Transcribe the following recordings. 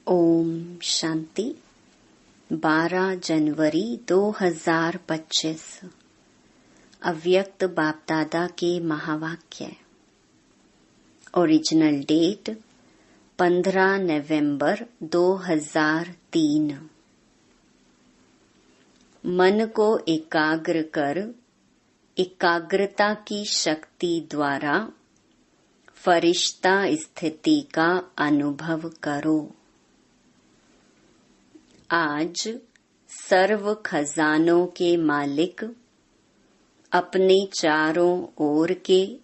ओम शांति। 12 जनवरी 2025 अव्यक्त बाप दादा के महावाक्य। ओरिजिनल डेट 15 नवंबर 2003। मन को एकाग्र कर एकाग्रता की शक्ति द्वारा फरिश्ता स्थिति का अनुभव करो। आज सर्व खजानों के मालिक अपने चारों ओर के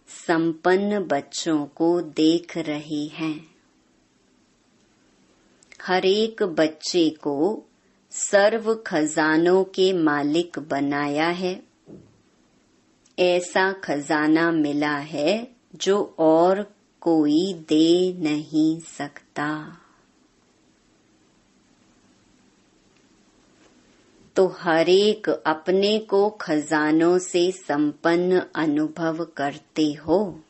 संपन्न बच्चों को देख रहे हैं। हर एक बच्चे को सर्व खजानों के मालिक बनाया है। ऐसा खजाना मिला है जो और कोई दे नहीं सकता। तो हर एक अपने को खजानों से संपन्न अनुभव करते हो।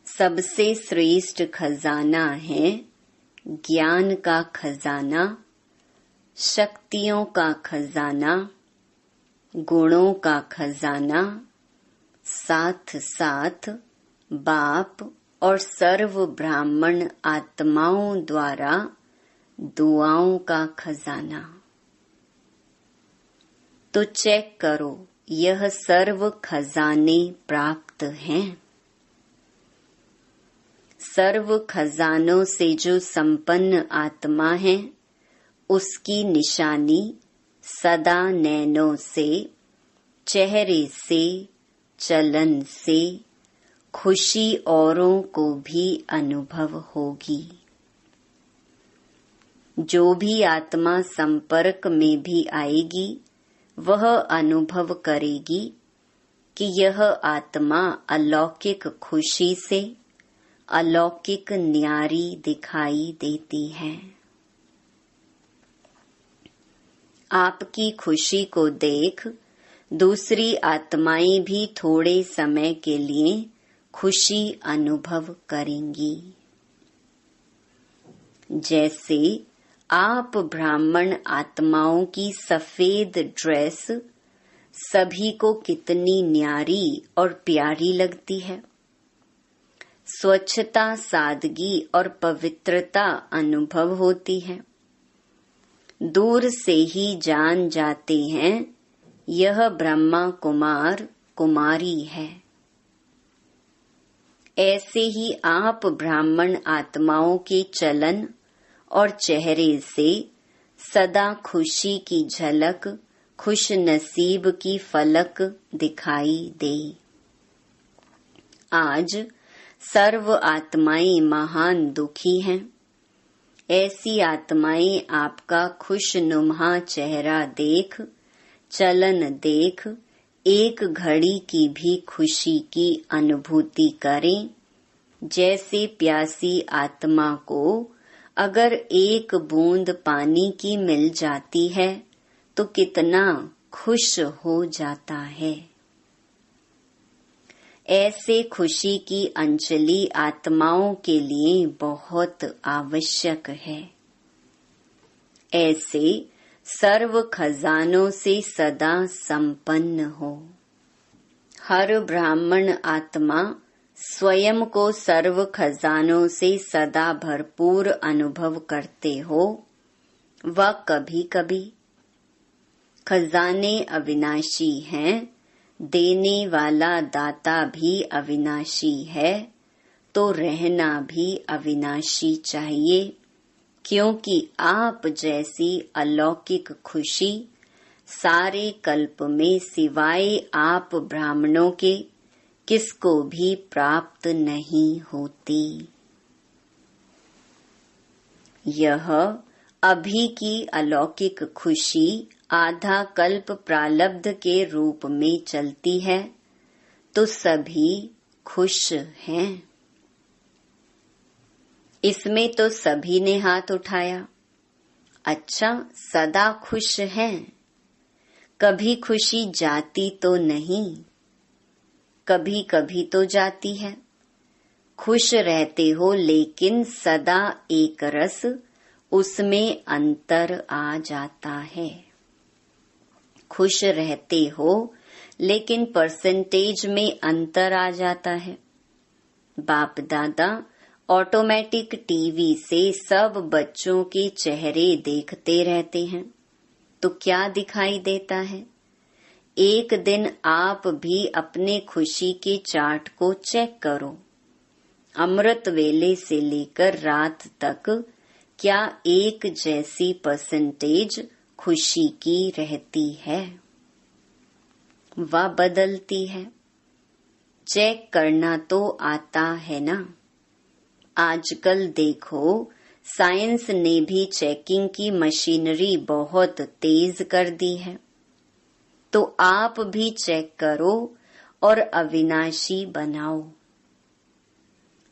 सबसे श्रेष्ठ खजाना है ज्ञान का खजाना, शक्तियों का खजाना, गुणों का खजाना, साथ साथ बाप और सर्व ब्राह्मण आत्माओं द्वारा दुआओं का खजाना। तो चेक करो, यह सर्व खजाने प्राप्त हैं। सर्व खजानों से जो संपन्न आत्मा है, उसकी निशानी सदा नैनों से, चेहरे से, चलन से खुशी औरों को भी अनुभव होगी। जो भी आत्मा संपर्क में भी आएगी, वह अनुभव करेगी कि यह आत्मा अलौकिक खुशी से अलौकिक न्यारी दिखाई देती है। आपकी खुशी को देख दूसरी आत्माएं भी थोड़े समय के लिए खुशी अनुभव करेंगी। जैसे आप ब्राह्मण आत्माओं की सफेद ड्रेस सभी को कितनी न्यारी और प्यारी लगती है। स्वच्छता, सादगी और पवित्रता अनुभव होती है। दूर से ही जान जाते हैं यह ब्रह्मा कुमार कुमारी है। ऐसे ही आप ब्राह्मण आत्माओं के चलन और चेहरे से सदा खुशी की झलक, खुश नसीब की फलक दिखाई दे। आज सर्व आत्माएं महान दुखी हैं। ऐसी आत्माएं आपका खुशनुमा चेहरा देख, चलन देख एक घड़ी की भी खुशी की अनुभूति करें। जैसे प्यासी आत्मा को अगर एक बूंद पानी की मिल जाती है तो कितना खुश हो जाता है। ऐसे खुशी की अंजलि आत्माओं के लिए बहुत आवश्यक है। ऐसे सर्व खजानों से सदा संपन्न हो। हर ब्राह्मण आत्मा स्वयं को सर्व खजानों से सदा भरपूर अनुभव करते हो। वह कभी कभी खजाने अविनाशी हैं, देने वाला दाता भी अविनाशी है, तो रहना भी अविनाशी चाहिए। क्योंकि आप जैसी अलौकिक खुशी सारे कल्प में सिवाय आप ब्राह्मणों के किसको भी प्राप्त नहीं होती। यह अभी की अलौकिक खुशी आधा कल्प प्रालब्ध के रूप में चलती है, तो सभी खुश हैं। इसमें तो सभी ने हाथ उठाया। अच्छा, सदा खुश हैं। कभी खुशी जाती तो नहीं, कभी कभी तो जाती है। खुश रहते हो लेकिन सदा एक रस, उसमें अंतर आ जाता है। खुश रहते हो लेकिन परसेंटेज में अंतर आ जाता है। बाप दादा ऑटोमेटिक टीवी से सब बच्चों के चेहरे देखते रहते हैं, तो क्या दिखाई देता है? एक दिन आप भी अपने खुशी के चार्ट को चेक करो। अमृत वेले से लेकर रात तक क्या एक जैसी परसेंटेज खुशी की रहती है व बदलती है? चेक करना तो आता है ना। आजकल देखो, साइंस ने भी चेकिंग की मशीनरी बहुत तेज कर दी है, तो आप भी चेक करो और अविनाशी बनाओ।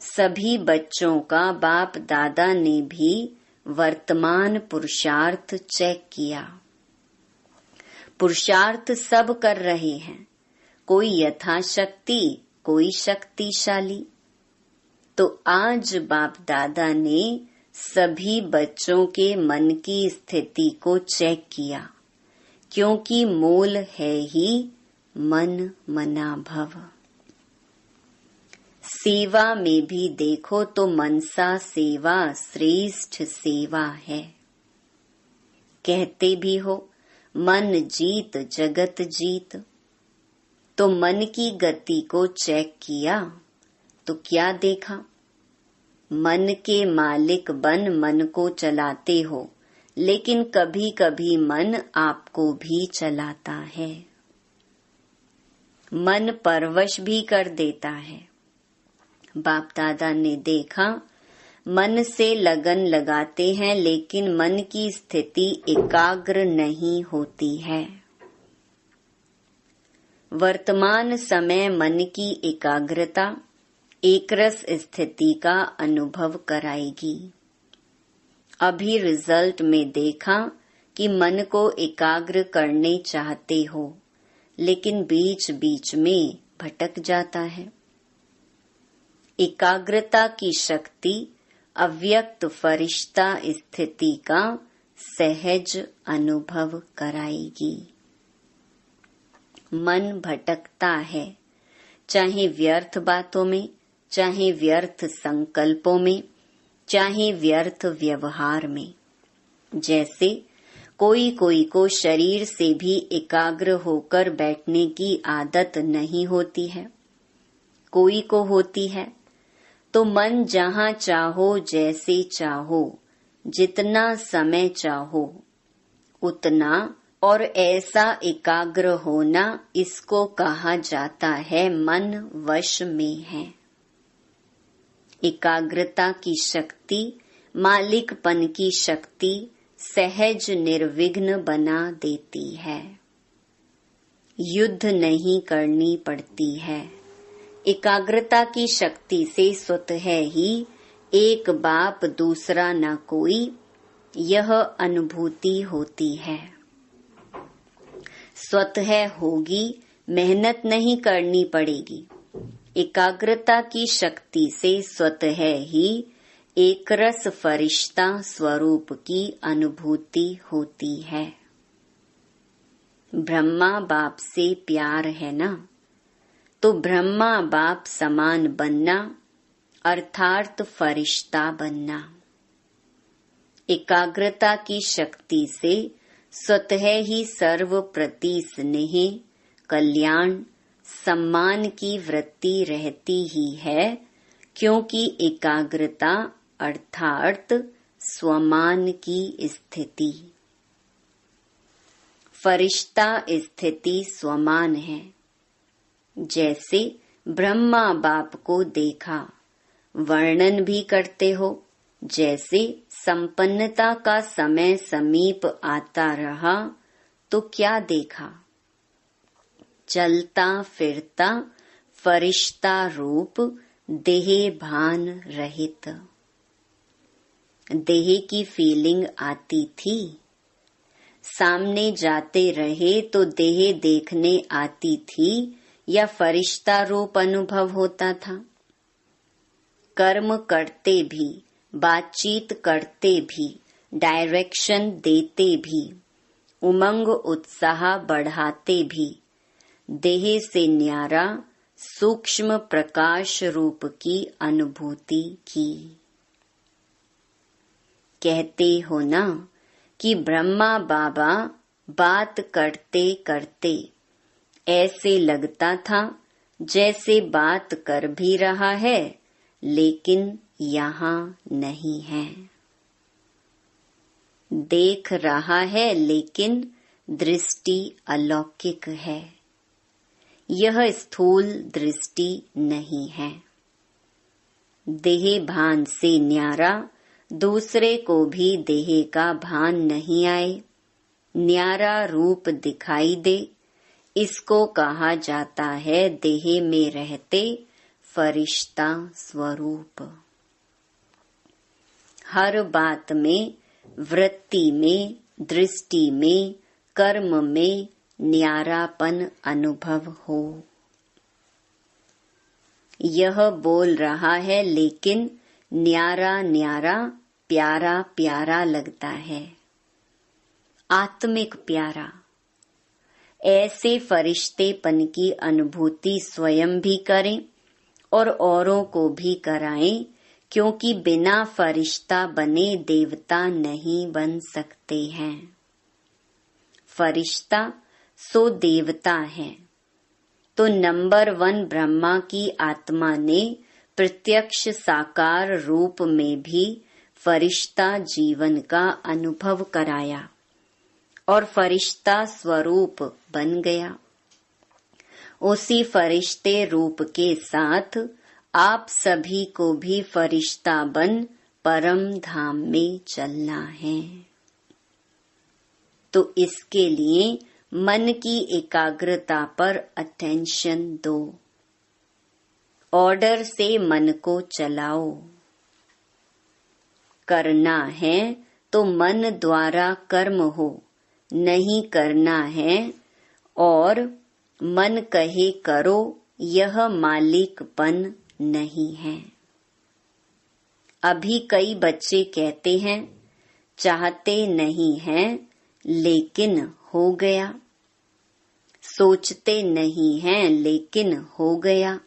सभी बच्चों का बाप दादा ने भी वर्तमान पुरुषार्थ चेक किया। पुरुषार्थ सब कर रहे हैं, कोई यथाशक्ति, कोई शक्तिशाली। तो आज बाप दादा ने सभी बच्चों के मन की स्थिति को चेक किया, क्योंकि मूल है ही मन मना भव। सेवा में भी देखो तो मनसा सेवा श्रेष्ठ सेवा है। कहते भी हो मन जीत जगत जीत, तो मन की गति को चेक किया तो क्या देखा? मन के मालिक बन मन को चलाते हो, लेकिन कभी कभी मन आपको भी चलाता है। मन परवश भी कर देता है। बाप दादा ने देखा, मन से लगन लगाते हैं लेकिन मन की स्थिति एकाग्र नहीं होती है। वर्तमान समय मन की एकाग्रता एकरस स्थिति का अनुभव कराएगी। अभी रिजल्ट में देखा कि मन को एकाग्र करने चाहते हो, लेकिन बीच बीच में भटक जाता है। एकाग्रता की शक्ति अव्यक्त फरिश्ता स्थिति का सहज अनुभव कराएगी। मन भटकता है, चाहे व्यर्थ बातों में, चाहे व्यर्थ संकल्पों में, चाहे व्यर्थ व्यवहार में। जैसे कोई कोई को शरीर से भी एकाग्र होकर बैठने की आदत नहीं होती है, कोई को होती है। तो मन जहाँ चाहो, जैसे चाहो, जितना समय चाहो उतना और ऐसा एकाग्र होना, इसको कहा जाता है मन वश में है। एकाग्रता की शक्ति, मालिकपन की शक्ति सहज निर्विघ्न बना देती है। युद्ध नहीं करनी पड़ती है। एकाग्रता की शक्ति से स्वतः ही एक बाप दूसरा न कोई, यह अनुभूति होती है। स्वतः होगी, मेहनत नहीं करनी पड़ेगी। एकाग्रता की शक्ति से स्वतः ही एकरस फरिश्ता स्वरूप की अनुभूति होती है। ब्रह्मा बाप से प्यार है ना, तो ब्रह्मा बाप समान बनना अर्थात फरिश्ता बनना। एकाग्रता की शक्ति से स्वतः ही सर्व प्रति स्नेह, कल्याण, सम्मान की वृत्ति रहती ही है, क्योंकि एकाग्रता अर्थात स्वमान की स्थिति। फरिश्ता स्थिति स्वमान है। जैसे ब्रह्मा बाप को देखा, वर्णन भी करते हो, जैसे संपन्नता का समय समीप आता रहा तो क्या देखा? चलता फिरता फरिश्ता रूप, देह भान रहित। देह की फीलिंग आती थी। सामने जाते रहे तो देह देखने आती थी या फरिश्ता रूप अनुभव होता था? कर्म करते भी, बातचीत करते भी, डायरेक्शन देते भी, उमंग उत्साह बढ़ाते भी, देह से न्यारा सूक्ष्म प्रकाश रूप की अनुभूति की। कहते हो ना कि ब्रह्मा बाबा बात करते करते ऐसे लगता था जैसे बात कर भी रहा है लेकिन यहाँ नहीं है, देख रहा है लेकिन दृष्टि अलौकिक है। यह स्थूल दृष्टि नहीं है। देह भान से न्यारा दूसरे को भी देह का भान नहीं आए, न्यारा रूप दिखाई दे, इसको कहा जाता है देह में रहते फरिश्ता स्वरूप। हर बात में, वृत्ति में, दृष्टि में, कर्म में न्यारापन अनुभव हो। यह बोल रहा है लेकिन न्यारा न्यारा, प्यारा प्यारा लगता है, आत्मिक प्यारा। ऐसे फरिश्तेपन की अनुभूति स्वयं भी करें और औरों को भी कराएं, क्योंकि बिना फरिश्ता बने देवता नहीं बन सकते हैं। फरिश्ता सो देवता है। तो नंबर 1 ब्रह्मा की आत्मा ने प्रत्यक्ष साकार रूप में भी फरिश्ता जीवन का अनुभव कराया और फरिश्ता स्वरूप बन गया। उसी फरिश्ते रूप के साथ आप सभी को भी फरिश्ता बन परम धाम में चलना है। तो इसके लिए मन की एकाग्रता पर अटेंशन दो। ऑर्डर से मन को चलाओ। करना है तो मन द्वारा कर्म हो, नहीं करना है और मन कहे करो, यह मालिकपन नहीं है। अभी कई बच्चे कहते हैं चाहते नहीं हैं लेकिन हो गया, सोचते नहीं हैं लेकिन हो गया,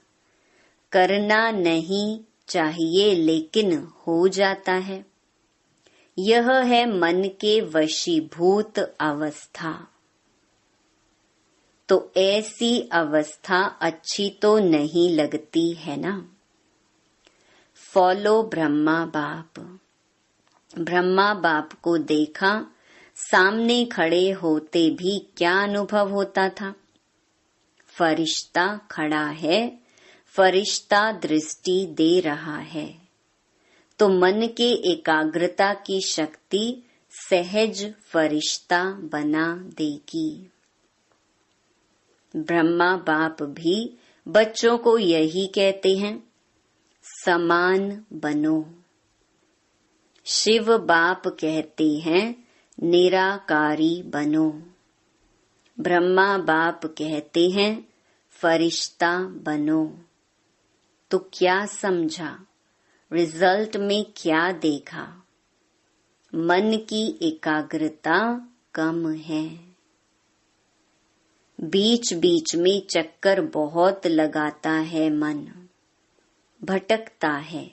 करना नहीं चाहिए लेकिन हो जाता है। यह है मन के वशीभूत अवस्था। तो ऐसी अवस्था अच्छी तो नहीं लगती है ना। फॉलो ब्रह्मा बाप। ब्रह्मा बाप को देखा, सामने खड़े होते भी क्या अनुभव होता था। फरिश्ता खड़ा है, फरिश्ता दृष्टि दे रहा है, तो मन के एकाग्रता की शक्ति सहज फरिश्ता बना देगी। ब्रह्मा बाप भी बच्चों को यही कहते हैं, समान बनो। शिव बाप कहते हैं निराकारी बनो। ब्रह्मा बाप कहते हैं फरिश्ता बनो। तो क्या समझा, रिजल्ट में क्या देखा? मन की एकाग्रता कम है। बीच बीच में चक्कर बहुत लगाता है मन, भटकता है,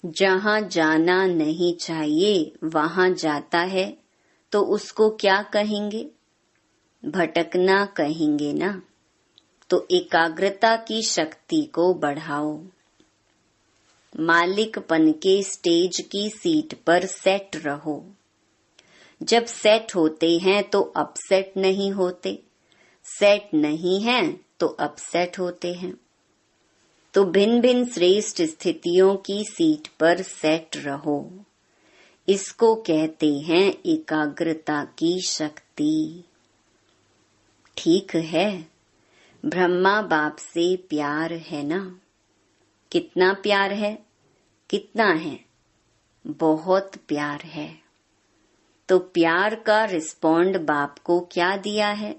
जहाँ जाना नहीं चाहिए वहाँ जाता है, तो उसको क्या कहेंगे? भटकना कहेंगे ना। तो एकाग्रता की शक्ति को बढ़ाओ। मालिकपन के स्टेज की सीट पर सेट रहो। जब सेट होते हैं तो अपसेट नहीं होते, सेट नहीं हैं तो अपसेट होते हैं। तो भिन्न भिन्न श्रेष्ठ स्थितियों की सीट पर सेट रहो। इसको कहते हैं एकाग्रता की शक्ति। ठीक है, ब्रह्मा बाप से प्यार है ना? कितना प्यार है? कितना है? बहुत प्यार है। तो प्यार का रिस्पॉन्ड बाप को क्या दिया है?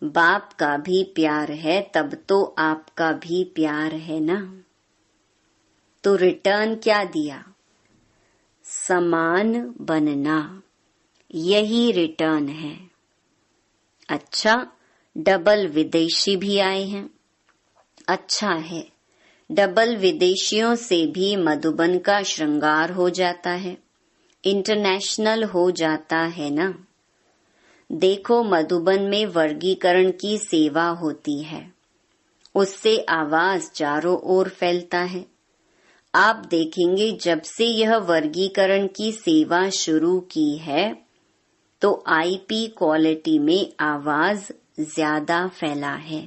बाप का भी प्यार है, तब तो आपका भी प्यार है ना। तो रिटर्न क्या दिया? समान बनना, यही रिटर्न है। अच्छा, डबल विदेशी भी आए हैं। अच्छा है, डबल विदेशियों से भी मधुबन का श्रृंगार हो जाता है, इंटरनेशनल हो जाता है ना। देखो, मधुबन में वर्गीकरण की सेवा होती है, उससे आवाज चारों ओर फैलता है। आप देखेंगे जब से यह वर्गीकरण की सेवा शुरू की है तो आईपी क्वालिटी में आवाज ज्यादा फैला है।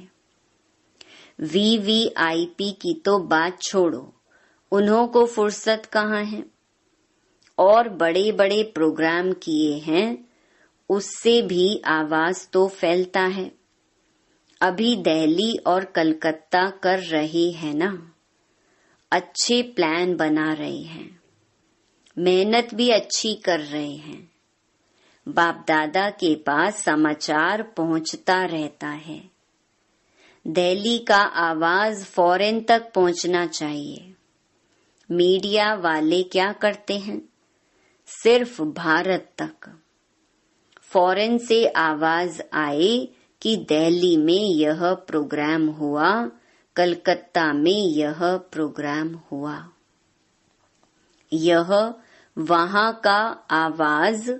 वीवीआईपी की तो बात छोड़ो, उन्हों को फुर्सत कहाँ है। और बड़े बड़े प्रोग्राम किए हैं, उससे भी आवाज तो फैलता है। अभी दिल्ली और कलकत्ता कर रहे हैं ना, अच्छे प्लान बना रहे हैं, मेहनत भी अच्छी कर रहे हैं। बाप दादा के पास समाचार पहुंचता रहता है। दिल्ली का आवाज फॉरेन तक पहुंचना चाहिए। मीडिया वाले क्या करते हैं? सिर्फ भारत तक। फॉरेन से आवाज आए कि दिल्ली में यह प्रोग्राम हुआ, कलकत्ता में यह प्रोग्राम हुआ। यह वहां का आवाज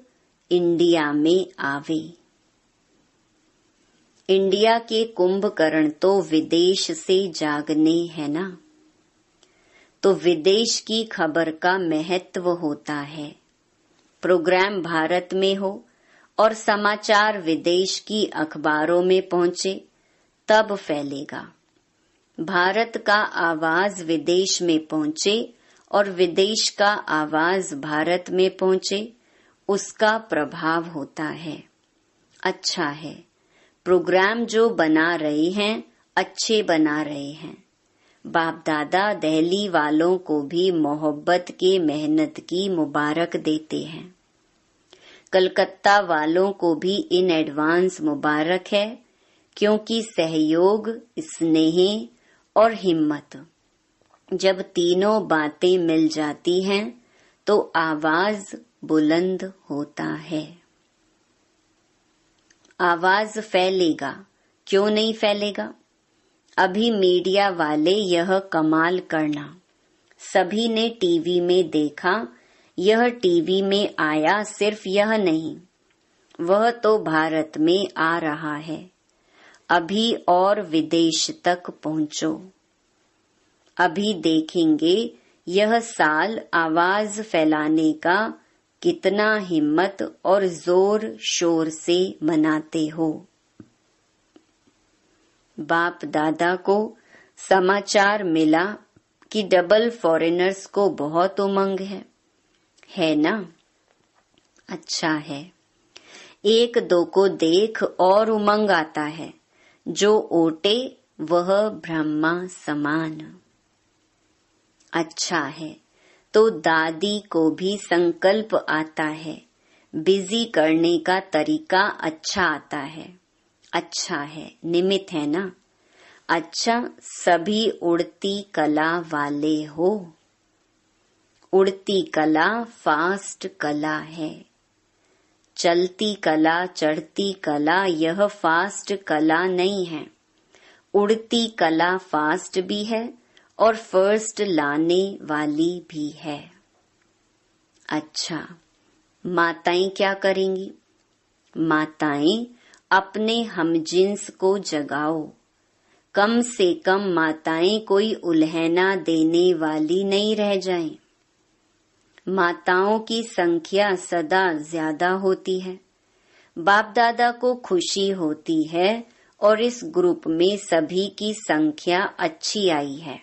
इंडिया में आवे। इंडिया के कुंभकर्ण तो विदेश से जागने है ना, तो विदेश की खबर का महत्व होता है। प्रोग्राम भारत में हो और समाचार विदेश की अखबारों में पहुंचे, तब फैलेगा। भारत का आवाज विदेश में पहुंचे और विदेश का आवाज भारत में पहुंचे, उसका प्रभाव होता है। अच्छा है, प्रोग्राम जो बना रहे हैं अच्छे बना रहे हैं। बाप दादा दिल्ली वालों को भी मोहब्बत के मेहनत की मुबारक देते हैं। कलकत्ता वालों को भी इन एडवांस मुबारक है, क्योंकि सहयोग, स्नेह और हिम्मत, जब तीनों बातें मिल जाती हैं तो आवाज बुलंद होता है। आवाज फैलेगा, क्यों नहीं फैलेगा? अभी मीडिया वाले यह कमाल करना, सभी ने टीवी में देखा, यह टीवी में आया, सिर्फ यह नहीं, वह तो भारत में आ रहा है। अभी और विदेश तक पहुंचो। अभी देखेंगे यह साल आवाज फैलाने का कितना हिम्मत और जोर शोर से मनाते हो। बाप दादा को समाचार मिला कि डबल फॉरेनर्स को बहुत उमंग है ना? अच्छा है, एक दो को देख और उमंग आता है, जो ओटे वह ब्रह्मा समान। अच्छा है, तो दादी को भी संकल्प आता है, बिजी करने का तरीका अच्छा आता है। अच्छा है, निमित्त है ना? अच्छा, सभी उड़ती कला वाले हो। उड़ती कला फास्ट कला है। चलती कला, चढ़ती कला, यह फास्ट कला नहीं है। उड़ती कला फास्ट भी है और फर्स्ट लाने वाली भी है। अच्छा, माताएं क्या करेंगी? माताएं अपने हमजिन्स को जगाओ। कम से कम माताएं कोई उल्हना देने वाली नहीं रह जाएं। माताओं की संख्या सदा ज्यादा होती है। बाप दादा को खुशी होती है और इस ग्रुप में सभी की संख्या अच्छी आई है।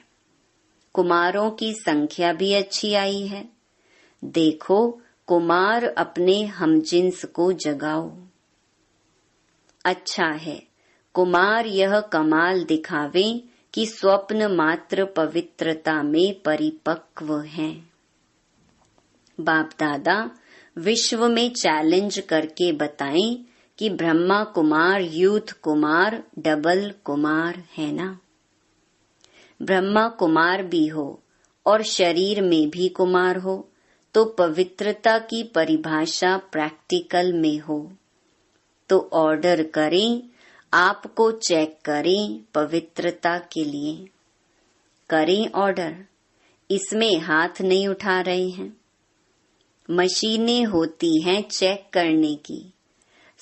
कुमारों की संख्या भी अच्छी आई है। देखो, कुमार अपने हमजिन्स को जगाओ। अच्छा है, कुमार यह कमाल दिखावें कि स्वप्न मात्र पवित्रता में परिपक्व हैं। बाप दादा विश्व में चैलेंज करके बताएं कि ब्रह्मा कुमार, यूथ कुमार, डबल कुमार है ना? ब्रह्मा कुमार भी हो और शरीर में भी कुमार हो तो पवित्रता की परिभाषा प्रैक्टिकल में हो तो ऑर्डर करें, आपको चेक करें पवित्रता के लिए। करें ऑर्डर, इसमें हाथ नहीं उठा रहे हैं। मशीनें होती हैं चेक करने की।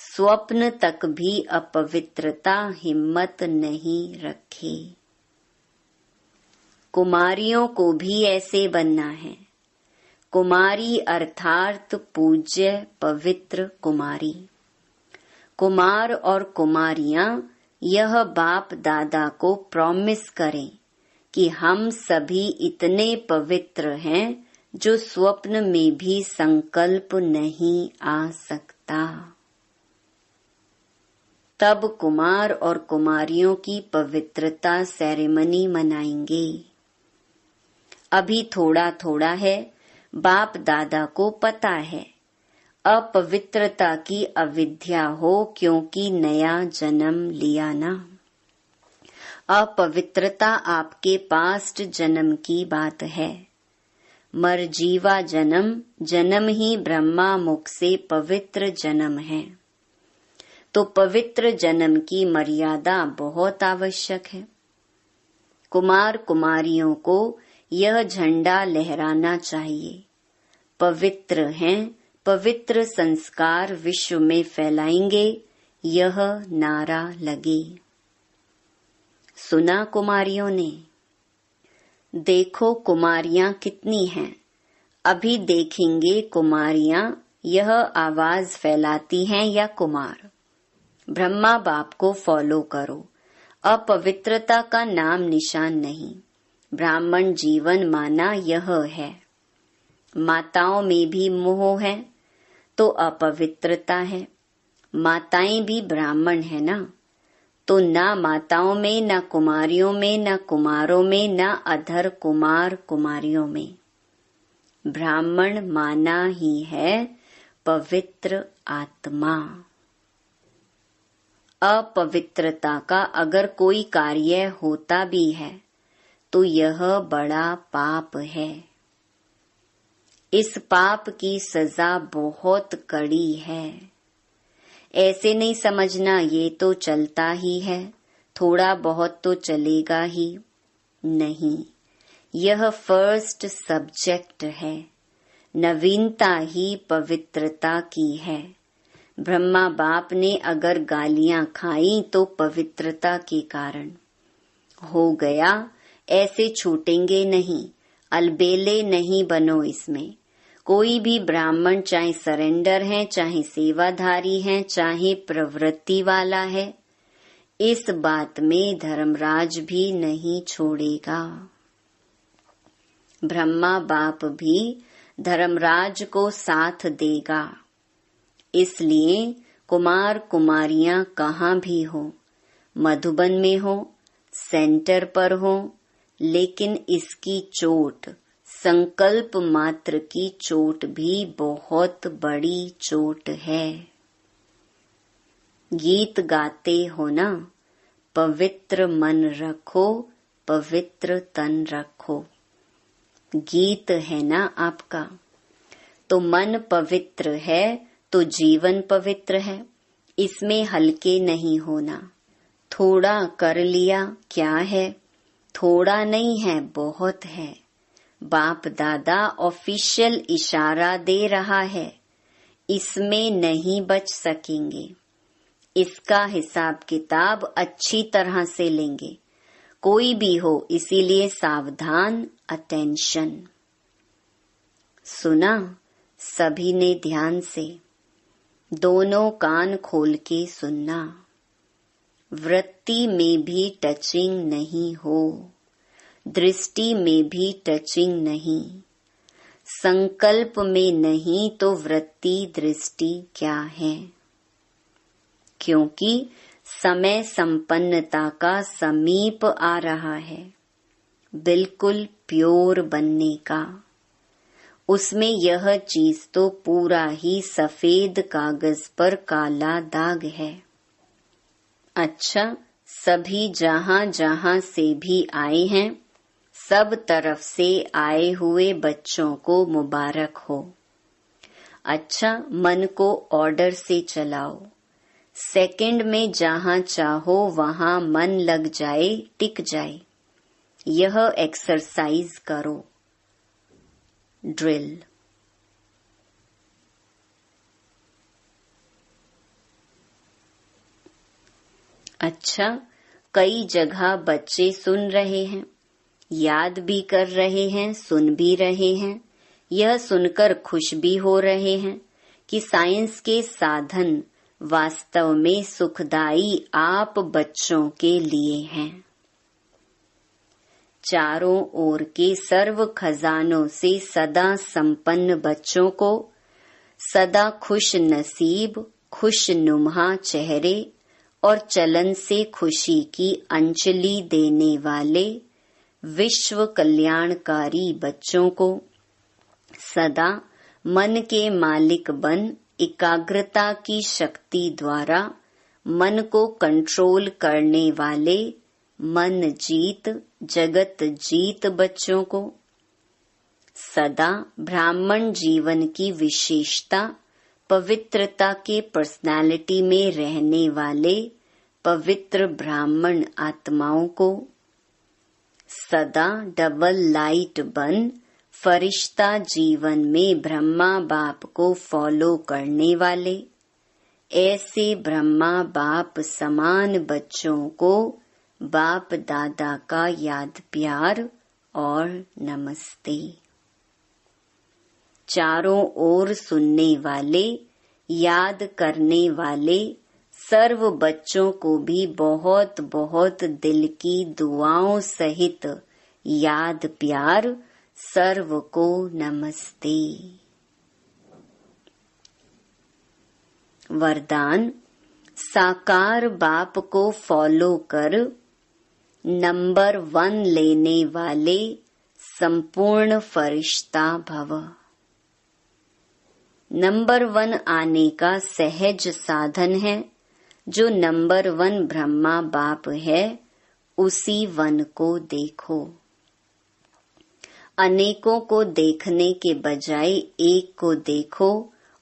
स्वप्न तक भी अपवित्रता हिम्मत नहीं रखे। कुमारियों को भी ऐसे बनना है। कुमारी अर्थात पूज्य पवित्र कुमारी। कुमार और कुमारियां यह बाप दादा को प्रॉमिस करें कि हम सभी इतने पवित्र हैं जो स्वप्न में भी संकल्प नहीं आ सकता। तब कुमार और कुमारियों की पवित्रता सेरेमनी मनाएंगे। अभी थोड़ा थोड़ा है, बाप दादा को पता है अपवित्रता की अविद्या हो क्योंकि नया जन्म लिया ना। अपवित्रता आपके पास्ट जन्म की बात है। मरजीवा जन्म, जन्म ही ब्रह्मा मुख से पवित्र जन्म है। तो पवित्र जन्म की मर्यादा बहुत आवश्यक है। कुमार कुमारियों को यह झंडा लहराना चाहिए। पवित्र हैं, पवित्र संस्कार विश्व में फैलाएंगे, यह नारा लगे। सुना कुमारियों ने? देखो कुमारियां कितनी हैं। अभी देखेंगे कुमारियां यह आवाज फैलाती हैं या कुमार। ब्रह्मा बाप को फॉलो करो। अपवित्रता का नाम निशान नहीं। ब्राह्मण जीवन माना यह है। माताओं में भी मोह है तो अपवित्रता है। माताएं भी ब्राह्मण है ना, तो ना माताओं में, ना कुमारियों में, ना कुमारों में, ना अधर कुमार कुमारियों में। ब्राह्मण माना ही है पवित्र आत्मा। अपवित्रता का अगर कोई कार्य होता भी है तो यह बड़ा पाप है। इस पाप की सजा बहुत कड़ी है। ऐसे नहीं समझना ये तो चलता ही है, थोड़ा बहुत तो चलेगा ही नहीं। यह फर्स्ट सब्जेक्ट है। नवीनता ही पवित्रता की है। ब्रह्मा बाप ने अगर गालियां खाई तो पवित्रता के कारण हो गया। ऐसे छूटेंगे नहीं। अलबेले नहीं बनो इसमें। कोई भी ब्राह्मण चाहे सरेंडर है, चाहे सेवाधारी है, चाहे प्रवृत्ति वाला है, इस बात में धर्मराज भी नहीं छोड़ेगा। ब्रह्मा बाप भी धर्मराज को साथ देगा। इसलिए कुमार कुमारियां कहाँ भी हो, मधुबन में हो, सेंटर पर हो, लेकिन इसकी चोट, संकल्प मात्र की चोट भी बहुत बड़ी चोट है। गीत गाते हो ना, पवित्र मन रखो, पवित्र तन रखो। गीत है ना आपका, तो मन पवित्र है तो जीवन पवित्र है। इसमें हल्के नहीं होना। थोड़ा कर लिया क्या है, थोड़ा नहीं है, बहुत है। बाप दादा ऑफिशियल इशारा दे रहा है, इसमें नहीं बच सकेंगे। इसका हिसाब किताब अच्छी तरह से लेंगे, कोई भी हो, इसीलिए सावधान, अटेंशन। सुना सभी ने ध्यान से, दोनों कान खोल के सुनना। वृत्ति में भी टचिंग नहीं हो, दृष्टि में भी टचिंग नहीं, संकल्प में नहीं तो वृत्ति दृष्टि क्या है? क्योंकि समय संपन्नता का समीप आ रहा है, बिल्कुल प्योर बनने का। उसमें यह चीज तो पूरा ही सफेद कागज पर काला दाग है। अच्छा, सभी जहां जहां से भी आए हैं सब तरफ से आए हुए बच्चों को मुबारक हो। अच्छा, मन को ऑर्डर से चलाओ। सेकंड में जहां चाहो वहां मन लग जाए, टिक जाए। यह एक्सरसाइज करो। ड्रिल। अच्छा, कई जगह बच्चे सुन रहे हैं, याद भी कर रहे हैं, सुन भी रहे हैं। यह सुनकर खुश भी हो रहे हैं कि साइंस के साधन वास्तव में सुखदायी आप बच्चों के लिए हैं। चारों ओर के सर्व खजानों से सदा संपन्न बच्चों को, सदा खुश नसीब, खुश नुमा चेहरे और चलन से खुशी की अंजलि देने वाले विश्व कल्याणकारी बच्चों को, सदा मन के मालिक बन एकाग्रता की शक्ति द्वारा मन को कंट्रोल करने वाले मन जीत जगत जीत बच्चों को, सदा ब्राह्मण जीवन की विशेषता पवित्रता के पर्सनालिटी में रहने वाले पवित्र ब्राह्मण आत्माओं को, सदा डबल लाइट बन फरिश्ता जीवन में ब्रह्मा बाप को फॉलो करने वाले ऐसे ब्रह्मा बाप समान बच्चों को बाप दादा का याद प्यार और नमस्ते। चारों ओर सुनने वाले, याद करने वाले सर्व बच्चों को भी बहुत बहुत दिल की दुआओं सहित याद प्यार, सर्व को नमस्ते। वरदान। साकार बाप को फॉलो कर नंबर 1 लेने वाले संपूर्ण फरिश्ता भव। नंबर 1 आने का सहज साधन है। जो नंबर 1 ब्रह्मा बाप है उसी 1 को देखो। अनेकों को देखने के बजाय एक को देखो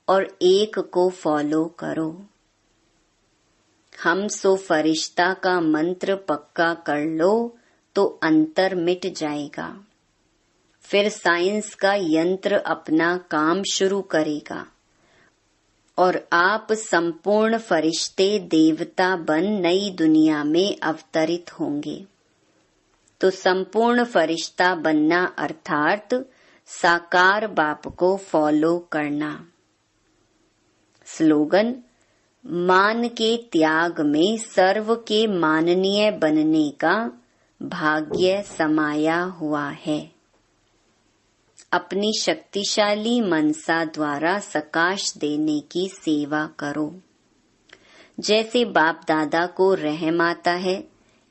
और एक को फॉलो करो। हम सो फरिश्ता का मंत्र पक्का कर लो तो अंतर मिट जाएगा। फिर साइंस का यंत्र अपना काम शुरू करेगा और आप संपूर्ण फरिश्ते देवता बन नई दुनिया में अवतरित होंगे। तो संपूर्ण फरिश्ता बनना अर्थात साकार बाप को फॉलो करना। स्लोगन। मान के त्याग में सर्व के माननीय बनने का भाग्य समाया हुआ है। अपनी शक्तिशाली मनसा द्वारा सकाश देने की सेवा करो। जैसे बाप दादा को रहम आता है,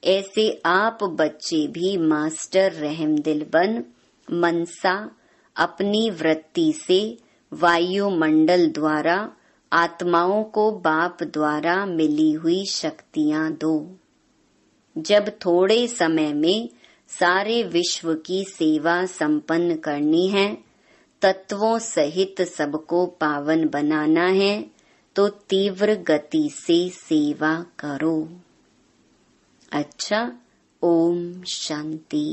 ऐसे आप बच्चे भी मास्टर रहमदिल बन मनसा अपनी वृत्ति से वायुमंडल द्वारा आत्माओं को बाप द्वारा मिली हुई शक्तियां दो। जब थोड़े समय में सारे विश्व की सेवा संपन्न करनी है, तत्वों सहित सबको पावन बनाना है, तो तीव्र गति से सेवा करो। अच्छा, ओम शांति।